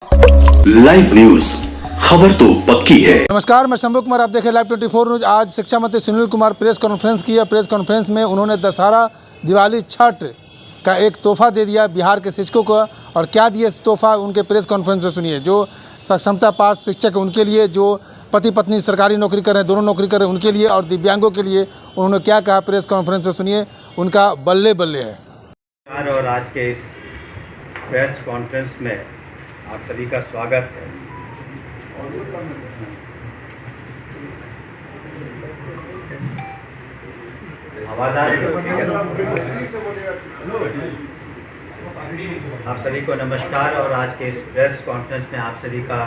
Live news, खबर तो पक्की है। नमस्कार, मैं शंभू कुमार, आप देखें लाइव 24 न्यूज। आज शिक्षा मंत्री सुनील कुमार प्रेस कॉन्फ्रेंस की है। प्रेस कॉन्फ्रेंस में उन्होंने दशहरा, दिवाली, छठ का एक तोहफा दे दिया बिहार के शिक्षकों को। और क्या दिए तोहफा, उनके प्रेस कॉन्फ्रेंस में सुनिए। जो सक्षमता पास शिक्षक उनके लिए, जो पति पत्नी सरकारी नौकरी कर रहे हैं, दोनों नौकरी कर रहे हैं उनके लिए, और दिव्यांगों के लिए उन्होंने क्या कहा प्रेस कॉन्फ्रेंस में सुनिए। उनका बल्ले बल्ले है। और आज के इस प्रेस कॉन्फ्रेंस में आप सभी का स्वागत है। आवाज़ आ रही है? आप सभी को नमस्कार और आज के इस प्रेस कॉन्फ्रेंस में आप सभी का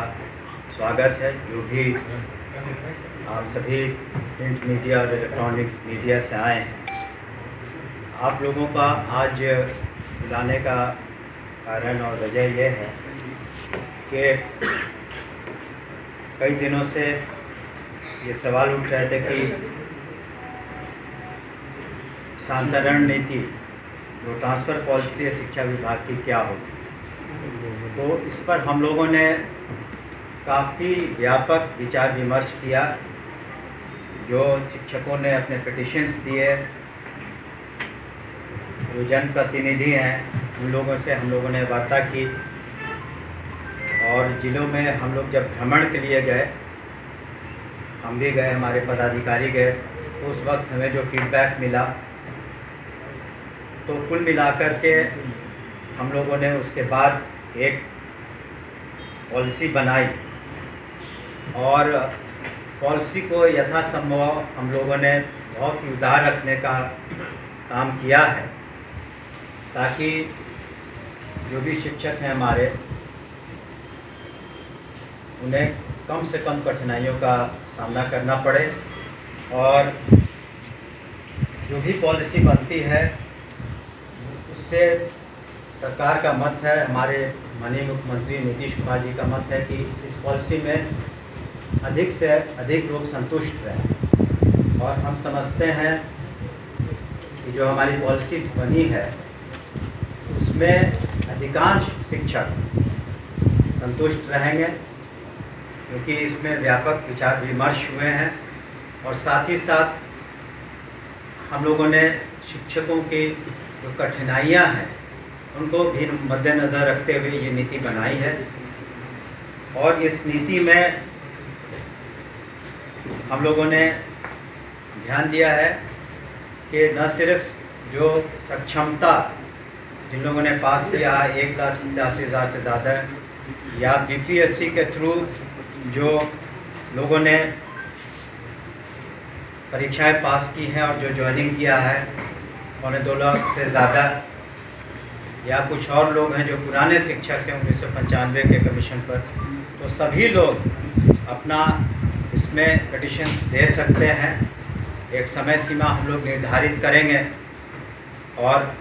स्वागत है। जो भी आप सभी प्रिंट मीडिया और इलेक्ट्रॉनिक मीडिया से आए हैं, आप लोगों का आज बुलाने का कारण और वजह यह है कि कई दिनों से ये सवाल उठ रहे थे कि शांतरण नीति, जो ट्रांसफ़र पॉलिसी है शिक्षा विभाग की, क्या होगी। तो इस पर हम लोगों ने काफ़ी व्यापक विचार विमर्श किया। जो शिक्षकों ने अपने पिटिशन्स दिए, जो जनप्रतिनिधि हैं, उन लोगों से हम लोगों ने वार्ता की। और ज़िलों में हम लोग जब भ्रमण के लिए गए, हम भी गए, हमारे पदाधिकारी गए, तो उस वक्त हमें जो फीडबैक मिला, तो कुल मिलाकर के हम लोगों ने उसके बाद एक पॉलिसी बनाई और पॉलिसी को यथासंभव हम लोगों ने बहुत ही उदार रखने का काम किया है, ताकि जो भी शिक्षक हैं हमारे, उन्हें कम से कम कठिनाइयों का सामना करना पड़े। और जो भी पॉलिसी बनती है उससे सरकार का मत है, हमारे माननीय मुख्यमंत्री नीतीश कुमार जी का मत है कि इस पॉलिसी में अधिक से अधिक लोग संतुष्ट रहें। और हम समझते हैं कि जो हमारी पॉलिसी बनी है उसमें अधिकांश शिक्षक संतुष्ट रहेंगे, क्योंकि इसमें व्यापक विचार विमर्श हुए हैं। और साथ ही साथ हम लोगों ने शिक्षकों की जो कठिनाइयां हैं उनको भी मद्देनज़र रखते हुए ये नीति बनाई है। और इस नीति में हम लोगों ने ध्यान दिया है कि न सिर्फ जो सक्षमता जिन लोगों ने पास किया 1,87,000 से ज़्यादा, या बीपीएससी के थ्रू जो लोगों ने परीक्षाएं पास की हैं और जो ज्वाइनिंग किया है 2.25 लाख से ज़्यादा, या कुछ और लोग हैं जो पुराने शिक्षक हैं 1995 के कमीशन पर, तो सभी लोग अपना इसमें पिटिशन्स दे सकते हैं। एक समय सीमा हम लोग निर्धारित करेंगे और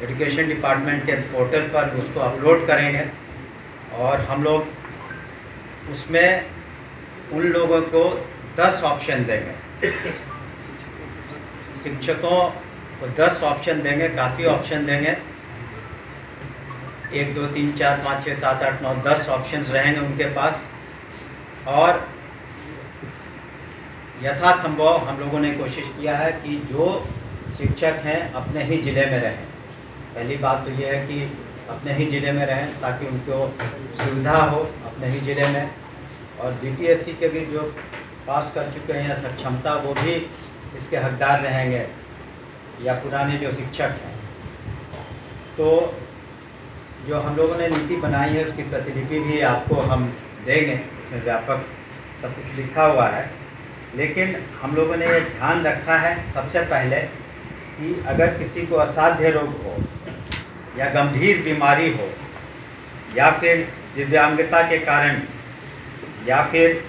एजुकेशन डिपार्टमेंट के पोर्टल पर उसको अपलोड करेंगे। और हम लोग उसमें उन लोगों को 10 ऑप्शन देंगे, शिक्षकों को 10 ऑप्शन देंगे, काफ़ी ऑप्शन देंगे। 1 2 3 4 5 6 7 8 9 10 ऑप्शंस रहेंगे उनके पास। और यथासंभव हम लोगों ने कोशिश किया है कि जो शिक्षक हैं अपने ही ज़िले में रहें। पहली बात तो ये है कि अपने ही ज़िले में रहें ताकि उनको सुविधा हो अपने ही ज़िले में। और बीपीएससी के भी जो पास कर चुके हैं या सक्षमता, वो भी इसके हकदार रहेंगे, या पुराने जो शिक्षक हैं। तो जो हम लोगों ने नीति बनाई है उसकी प्रतिलिपि भी आपको हम देंगे, इसमें व्यापक सब कुछ लिखा हुआ है। लेकिन हम लोगों ने ये ध्यान रखा है सबसे पहले कि अगर किसी को असाध्य रोग हो या गंभीर बीमारी हो या फिर दिव्यांगता के कारण या फिर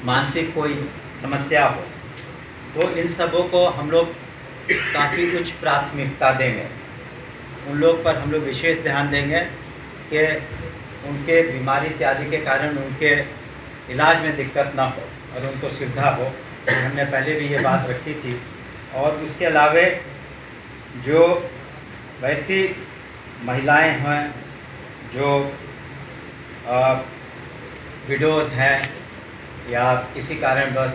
मानसिक कोई समस्या हो, तो इन सबों को हम लोग काफ़ी कुछ प्राथमिकता देंगे। उन लोग पर हम लोग विशेष ध्यान देंगे कि उनके बीमारी इत्यादि के कारण उनके इलाज में दिक्कत ना हो और उनको सुविधा हो। हमने पहले भी ये बात रखी थी। और उसके अलावा जो वैसी महिलाएं हैं जो विडोज़ हैं या किसी कारणवश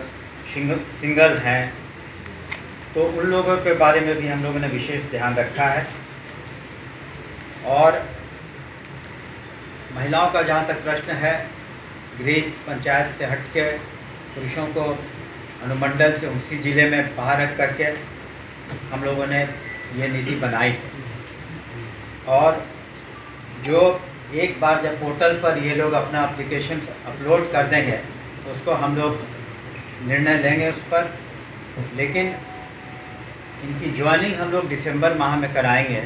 सिंगल हैं, तो उन लोगों के बारे में भी हम लोगों ने विशेष ध्यान रखा है। और महिलाओं का जहाँ तक प्रश्न है, गृह पंचायत से हट के पुरुषों को अनुमंडल से उसी ज़िले में बाहर रख करके हम लोगों ने ये नीति बनाई है। और जो एक बार जब पोर्टल पर ये लोग अपना एप्लीकेशन अपलोड कर देंगे तो उसको हम लोग निर्णय लेंगे उस पर। लेकिन इनकी ज्वाइनिंग हम लोग दिसंबर माह में कराएंगे,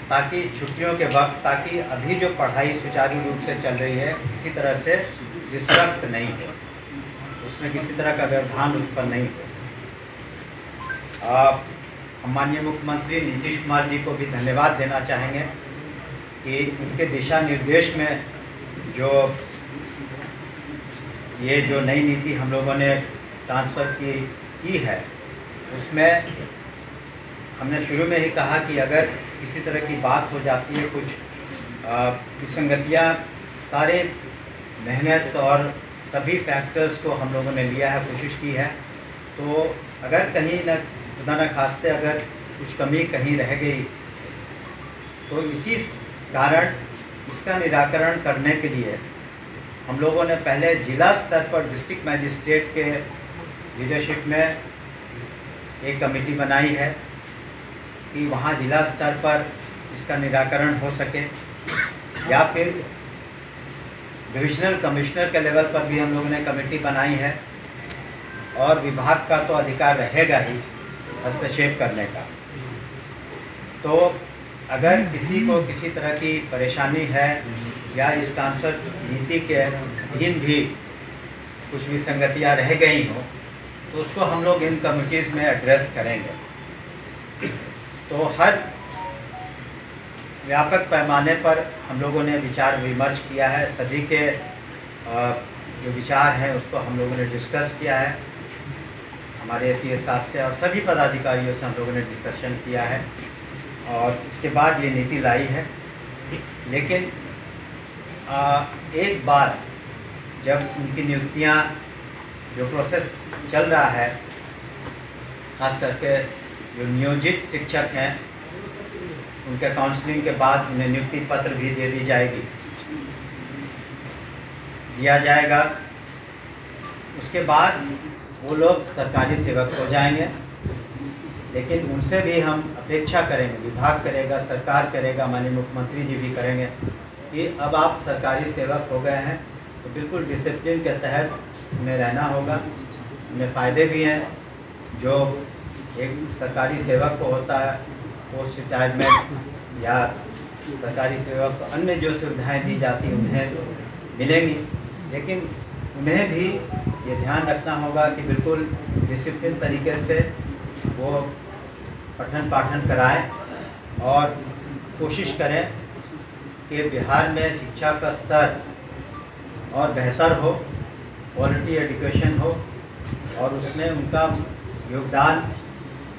ताकि छुट्टियों के वक्त, ताकि अभी जो पढ़ाई सुचारू रूप से चल रही है किसी तरह से डिस्टर्ब नहीं हो, उसमें किसी तरह का व्यवधान उत्पन्न नहीं हो। हम माननीय मुख्यमंत्री नीतीश कुमार जी को भी धन्यवाद देना चाहेंगे कि उनके दिशा निर्देश में जो नई नीति हम लोगों ने ट्रांसफ़र की है, उसमें हमने शुरू में ही कहा कि अगर किसी तरह की बात हो जाती है, कुछ विसंगतियाँ, सारे मेहनत और सभी फैक्टर्स को हम लोगों ने लिया है, कोशिश की है, तो अगर कहीं न खुदा न खास्ते अगर कुछ कमी कहीं रह गई, तो इसी कारण इसका निराकरण करने के लिए हम लोगों ने पहले जिला स्तर पर डिस्ट्रिक्ट मजिस्ट्रेट के लीडरशिप में एक कमेटी बनाई है कि वहाँ जिला स्तर पर इसका निराकरण हो सके, या फिर डिविजनल कमिश्नर के लेवल पर भी हम लोगों ने कमेटी बनाई है। और विभाग का तो अधिकार रहेगा ही हस्तक्षेप करने का। तो अगर किसी को किसी तरह की परेशानी है या इस ट्रांसफ़र नीति के अधीन भी कुछ विसंगतियाँ रह गई हों, तो उसको हम लोग इन कमिटीज़ में एड्रेस करेंगे। तो हर व्यापक पैमाने पर हम लोगों ने विचार विमर्श किया है, सभी के जो विचार हैं उसको हम लोगों ने डिस्कस किया है, हमारे CS साहब से और सभी पदाधिकारियों से हम लोगों ने डिस्कशन किया है, और उसके बाद ये नीति लाई है। लेकिन एक बार जब उनकी नियुक्तियाँ, जो प्रोसेस चल रहा है, खास करके जो नियोजित शिक्षक हैं, उनके काउंसलिंग के बाद उन्हें नियुक्ति पत्र भी दे दी दिया जाएगा। उसके बाद वो लोग सरकारी सेवक हो जाएंगे। लेकिन उनसे भी हम अपेक्षा करेंगे, विभाग करेगा, सरकार करेगा, माननीय मुख्यमंत्री जी भी करेंगे कि अब आप सरकारी सेवक हो गए हैं तो बिल्कुल डिसिप्लिन के तहत उन्हें रहना होगा। उन्हें फ़ायदे भी हैं जो एक सरकारी सेवक को होता है, पोस्ट रिटायरमेंट या सरकारी सेवक को अन्य जो सुविधाएं दी जाती हैं उन्हें मिलेंगी। लेकिन उन्हें भी ये ध्यान रखना होगा कि बिल्कुल डिसिप्लिन तरीके से वो पठन पाठन कराएं और कोशिश करें कि बिहार में शिक्षा का स्तर और बेहतर हो, क्वालिटी एजुकेशन हो, और उसमें उनका योगदान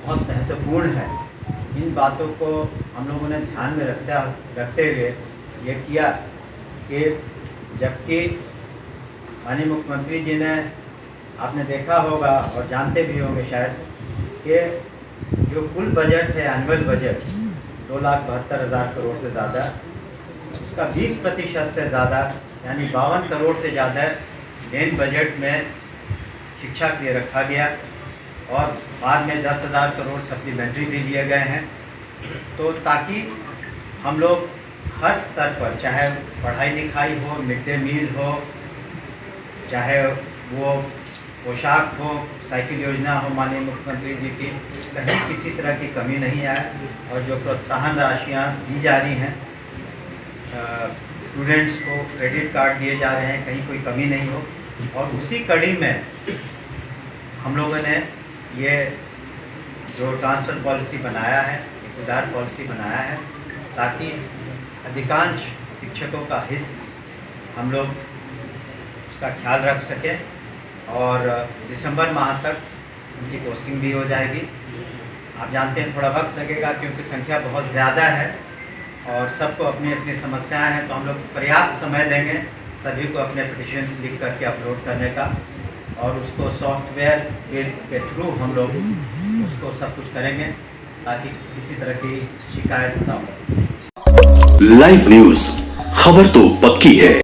बहुत महत्वपूर्ण है। इन बातों को हम लोगों ने ध्यान में रखते हुए ये किया कि जबकि माननीय मुख्यमंत्री जी ने, आपने देखा होगा और जानते भी होंगे शायद, कि जो कुल बजट है, एनुअल बजट 2,72,000 करोड़ से ज़्यादा, उसका 20% से ज़्यादा यानी 52 करोड़ से ज़्यादा मेन बजट में शिक्षा के लिए रखा गया, और बाद में 10,000 करोड़ सप्लीमेंट्री भी लिए गए हैं। तो ताकि हम लोग हर स्तर पर, चाहे पढ़ाई लिखाई हो, मिड डे मील हो, चाहे वो पोशाक हो, साइकिल योजना हो माननीय मुख्यमंत्री जी की, कहीं किसी तरह की कमी नहीं आए। और जो प्रोत्साहन राशियाँ दी जा रही हैं, स्टूडेंट्स को क्रेडिट कार्ड दिए जा रहे हैं, कहीं कोई कमी नहीं हो। और उसी कड़ी में हम लोगों ने ये जो ट्रांसफ़र पॉलिसी बनाया है, एक उदार पॉलिसी बनाया है, ताकि अधिकांश शिक्षकों का हित हम लोग उसका ख्याल रख सकें। और दिसंबर माह तक उनकी पोस्टिंग भी हो जाएगी। आप जानते हैं थोड़ा वक्त लगेगा क्योंकि संख्या बहुत ज़्यादा है, और सबको अपनी अपनी समस्याएं हैं, तो हम लोग पर्याप्त समय देंगे सभी को अपने पिटिशन्स लिख करके अपलोड करने का, और उसको सॉफ्टवेयर के थ्रू हम लोग उसको सब कुछ करेंगे ताकि किसी तरह की शिकायत ना हो। लाइव न्यूज, खबर तो पक्की है।